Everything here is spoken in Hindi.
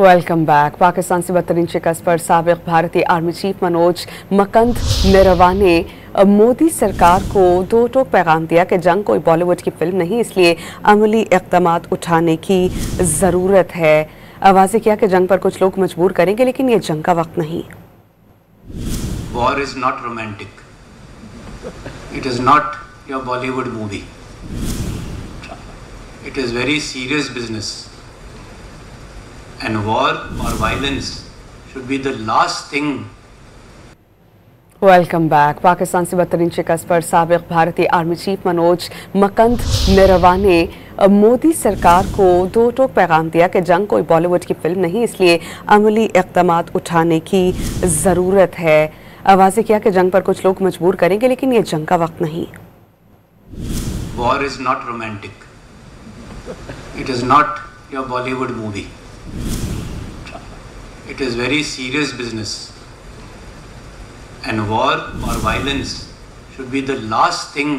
Welcome back. पाकिस्तान से बदतरीन शिकस्त पर साबिक भारती आर्मी चीफ मनोज मकंद निरवा ने मोदी सरकार को दोटोक पैगाम दिया कि जंग कोई बॉलीवुड की फिल्म नहीं, इसलिए अमली इक़दामात उठाने की ज़रूरत है। वाज़ेह किया कि जंग पर कुछ लोग मजबूर करेंगे, लेकिन ये जंग का वक्त नहीं। War is not romantic. It is not your Bollywood movie. It is very serious business. And war or violence should be the last thing. Welcome back. Pakistan से बदतरीन शिकस्त पर साबिक भारती आर्मी चीफ मनोज मकंद निरवा ने मोदी सरकार को दोटोक पैगाम दिया कि जंग कोई बॉलीवुड की फिल्म नहीं, इसलिए अमली इक़दामात उठाने की ज़रूरत है। वाज़ेह किया कि जंग पर कुछ लोग मजबूर करेंगे, लेकिन ये जंग का वक्त नहीं। War is not romantic. It is not your Bollywood movie. It is very serious business. And war or violence should be the last thing